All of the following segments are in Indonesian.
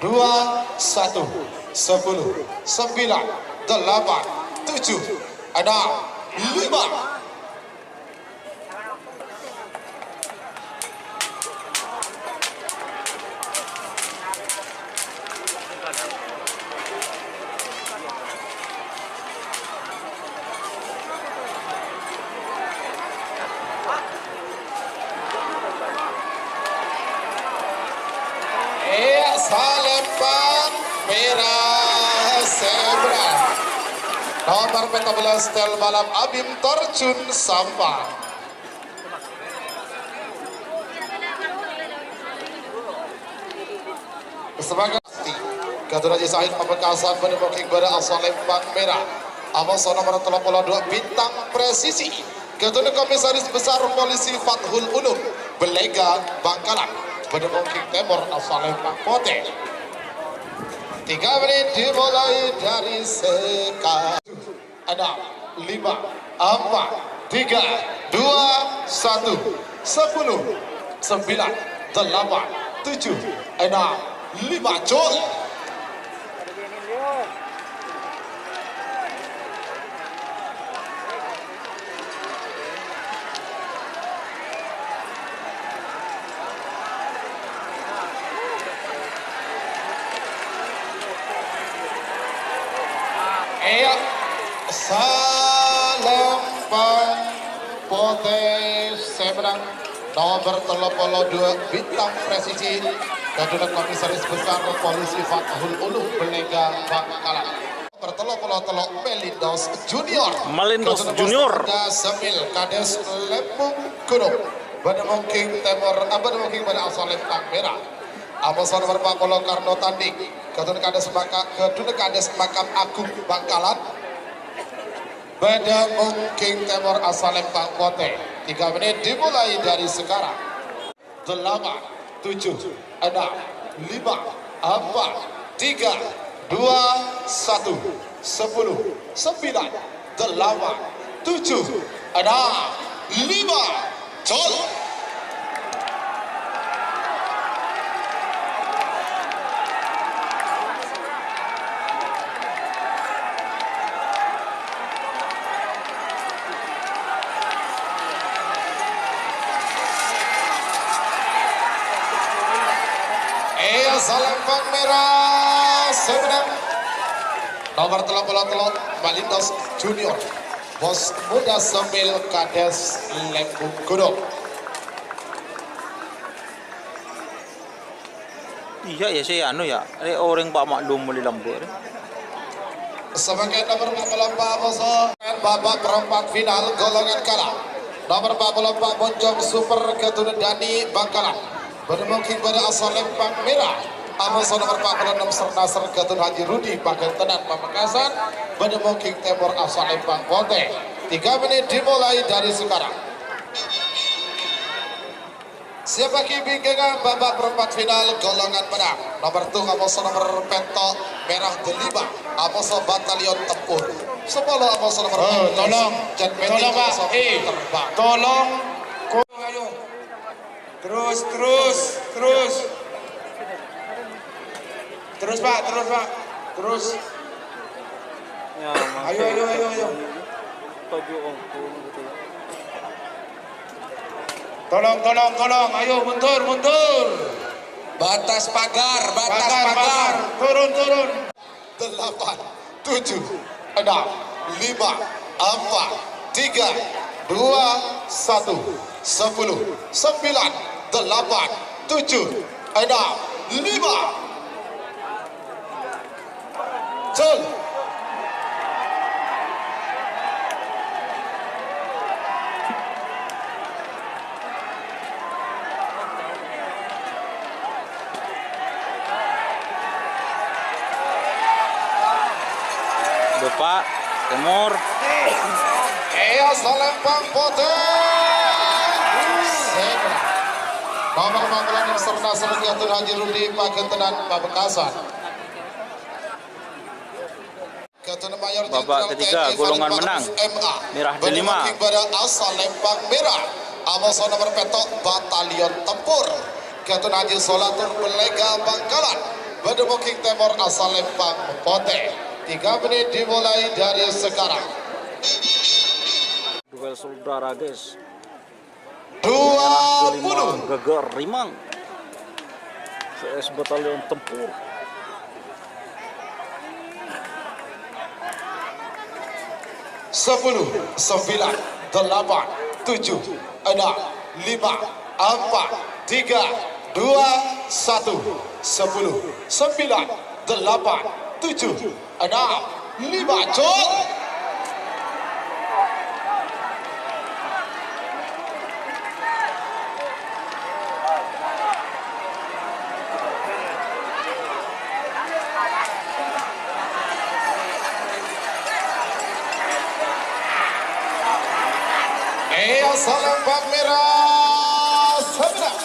2, 1, 10, 9, 8, 7, 6, 5. Salempang merah zebra. Nomor 14 tel balap Abim terjun sampah. Sebagai Ketua Haji Said Pamekasan Bukit Bara asal Lempang merah. Awas nomor 32 bintang presisi. Ketua Komisaris Besar Polisi Fathul Ulum Belega Bangkalan. Bukit Timur asal Lempang Pote. 3 menit dimulai dari sekarang. 6, 5, 4, 3, 2, 1, 10, 9, 8, 7, 6, 5, jol. Salempang Pote Seberang nomor 32 bintang presisi Kaduna Komisaris Besar Polisi Fathul Uluh Belega Bangkalan. Nomor 33 Melindos Junior. Melindos Junior. Semil Kades Lempung Gunung. Bademong King Temor Bademong King pada asal Lempang Merah. Amoson Berpakolo Karno Tanding. Kaduna Kades Makam Agung Bangkalan. Bademong King Temor asal Lempang Kote. 3 menit dimulai dari sekarang. 8, 7, 6, 5, 4, 3, 2, 1, 10, 9, 8, 7, 6, 5, Jol. Salempang Merah sebenarnya nomor 33 Melindos Junior, Bos Muda Semil Kades Lempung Gunung. Iya ya sih anu ya, orang Pak Maklum meli lambur. Sebagai nomor 44 babak perempat final golongan kalah. Nomor 44 Bonjong Super Kaduna Dani Bangkalan. Bermungkin pada asal Lempang Merah. Amoson nomor 46 Nasr Gatun Haji Rudi Pagentenan Pamekasan. Bermungkin Temor asal Lempang Kote. 3 menit dimulai dari sekarang. Siapa kibingkengan babak perempat final golongan menang. Nomor 2 Amoson nomor Pentok Merah Delima. Amoson Batalion Tempur. Sepuluh Amoson nomor tolong Pak, tolong. Terus Pak. Ya, Ayo. Tolong. Ayo mundur. Batas pagar. Turun. 8, 7, 6, 5, 4, 3, 2, 1, 10, 9, 8, 7, 6, 5, Jol. Bapak Temor. Salempang Kote. Nomor 46 serta Gatun Haji Rudi Pagentenan Pamekasan. Babak ketiga golongan menang Merah Delima. Pada asal Lempang Merah. Amoson nomor Petok Batalion Tempur. Gatun Haji Solatur Belega Bangkalan. Bademongking Temor asal Lempang Kote. 3 menit dimulai dari sekarang. Duel saudara guys. 20 Geger Rimang CS Batalion Tempur. 10, 9, 8, 7, 6, 5, 4, 3, 2, 1, 10, 9, 8, 7, 6, 5, Jol. Salempang Merah sebelah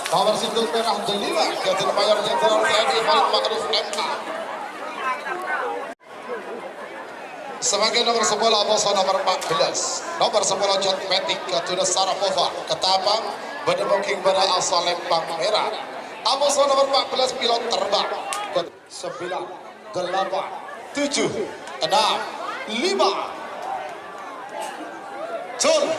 nomor situ Merah Delima Gatun Mayor Jenderal TNI Khalid Ma'ruf MA. Sebagai nomor 10 Amoson nomor 14 nomor 10 John Metik Gatuna Sarapova Ketapang Bademongking pada asal Lempang Merah. Amoson nomor 14 pilot terbang 9, 8, 7, 6, 5 Jol.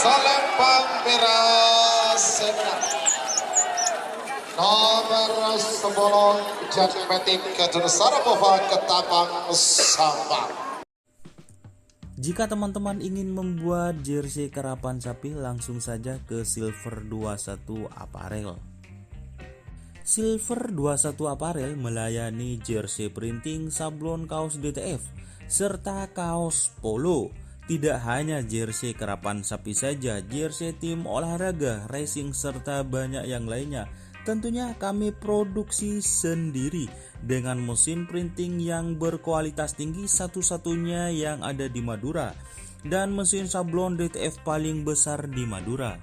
asal Lempang merah sebenarnya. Nomor 10 Janmetik Ketun Sarapova Ketapang Sabang. Jika teman-teman ingin membuat jersey karapan sapi, langsung saja ke Silver 21 Apparel. Silver 21 Apparel melayani jersey printing, sablon kaos DTF, serta kaos polo. Tidak hanya jersey karapan sapi saja, jersey tim olahraga, racing, serta banyak yang lainnya. Tentunya kami produksi sendiri dengan mesin printing yang berkualitas tinggi, satu-satunya yang ada di Madura, dan mesin sablon DTF paling besar di Madura.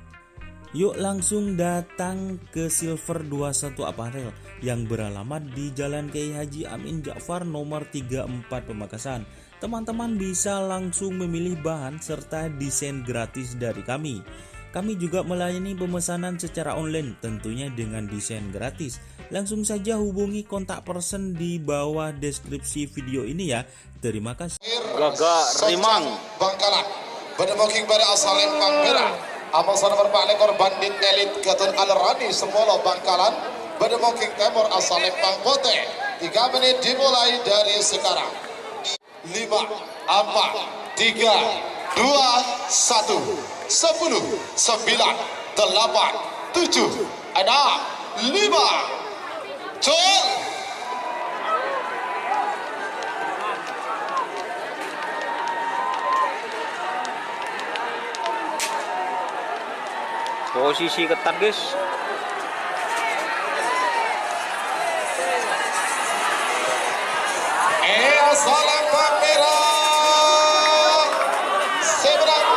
Yuk langsung datang ke Silver 21 Apparel yang beralamat di Jalan Kiai Haji Amin Ja'far nomor 34 Pamekasan. Teman-teman bisa langsung memilih bahan serta desain gratis dari kami. Kami juga melayani pemesanan secara online, tentunya dengan desain gratis. Langsung saja hubungi kontak person di bawah deskripsi video ini ya. Terima kasih. Gagak Rimang Bangkalan berdemoking pada asal Lempang merah. Amal sana berpak lekor bandit elit Ketun Al-Rani Semolo Bangkalan berdemoking timur asal Lempang Pote. 3 menit dimulai dari sekarang. 5, 4, 3, 2, 1, 10, 9, 8, 7, 6, 5, 4, 3, 2, 1, Col. posisi ketat guys. Asal Lempang merah seberang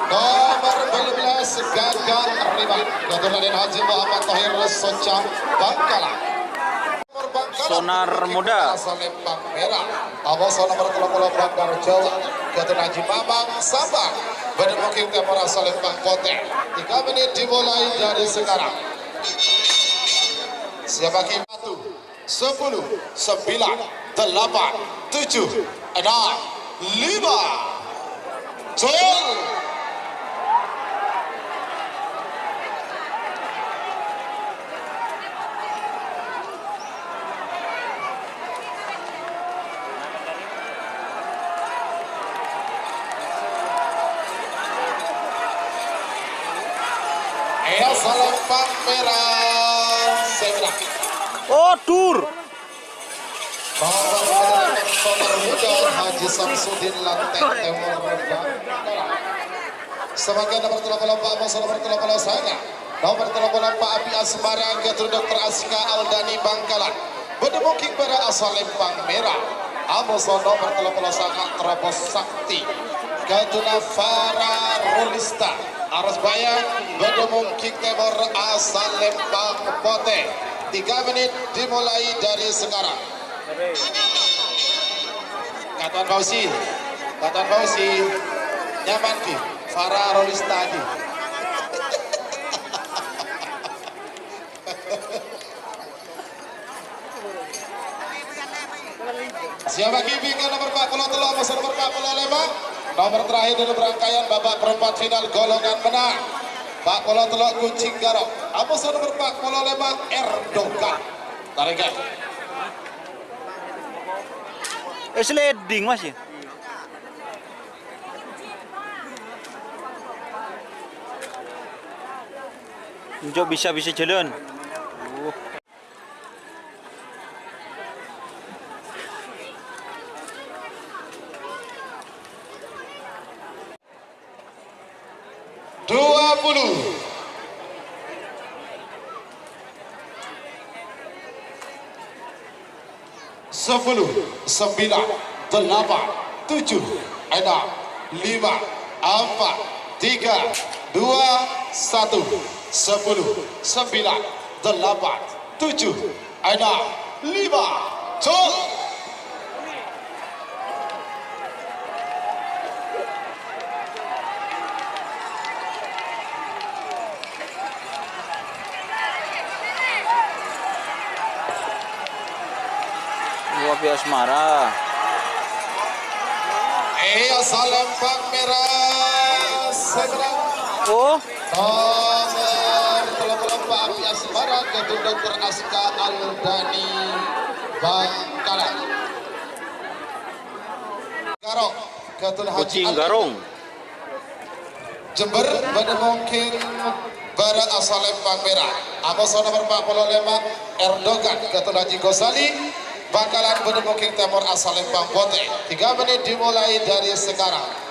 nomor 12 Gagak Rimang Datuk Raden Haji Muhammad Tahir Soca Bangkalan. Sonar muda asal Lempang merah Awas nomor 30 Bandar Jawa Datuk Haji Mamang Sabang berdemoking timur asal Lempang Pote. 3 menit dimulai dari sekarang. Siapa kim 1, 10, 9, 8, 7, 6, 5, Col. Asal Lempang merah seberang. oh dur Nomor muda Haji Samsudin Lantek Timur Bangkalan. Sebagai nomor 34 masa nomor 30 saya. Nomor 34 Abi Asmara Ketun Dr. Aska Aldani Bangkalan. Berdemoking pada asal Lempang merah. Amoso nomor 30 sangat terobos sakti. Ketuna Farah Rolista. Aras Bayang berdemoking timur asal Lempang Pote. 3 menit dimulai dari sekarang. Katuan Fauzi, nyaman ki, Farah Rolista ki. Siapa kibi ke nomor 43, masa nomor 45, nomor terakhir dari rangkaian babak perempat final golongan menang. Pak Polo Telok Kucing Garok. Apa nomor 45 Erdogan. Tarikan. sliding mas ya. Unjuk bisa jalan. Sepuluh, 9, 8, 7, 6, 5, 4, 3, 2, 1, 10, 9, 8, 7, 6, 5, Col. Abi Asmara. Asal Lempang merah seberang Oh, nomor 34 Api Asmara ketua Dr. Aska Aldani Bangkalan. Garong ketua Haji kucing Ali garong. Jember pada mungkin Barat asal Lembang Merah. Amos nomor 45 Erdogan ketua Haji Gosali Bangkalan pada mungkin Timur asal Lembang Bote. 3 menit dimulai dari sekarang.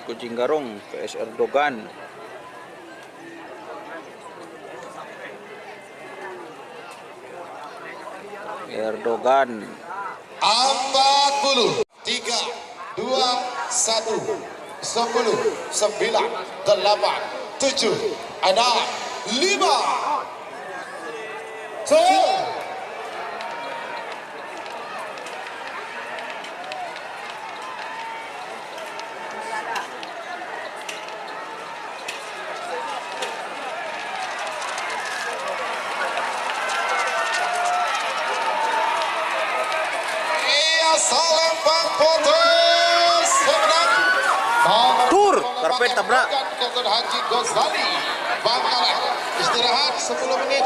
Kucing garong PS Erdogan. Erdogan. 40 3 2 1 10 9 8 7 6 5 Salembang putus seberang Tur, karpet tabrak. Ketua Haji Gosali Bangkalan istirahat 10 menit.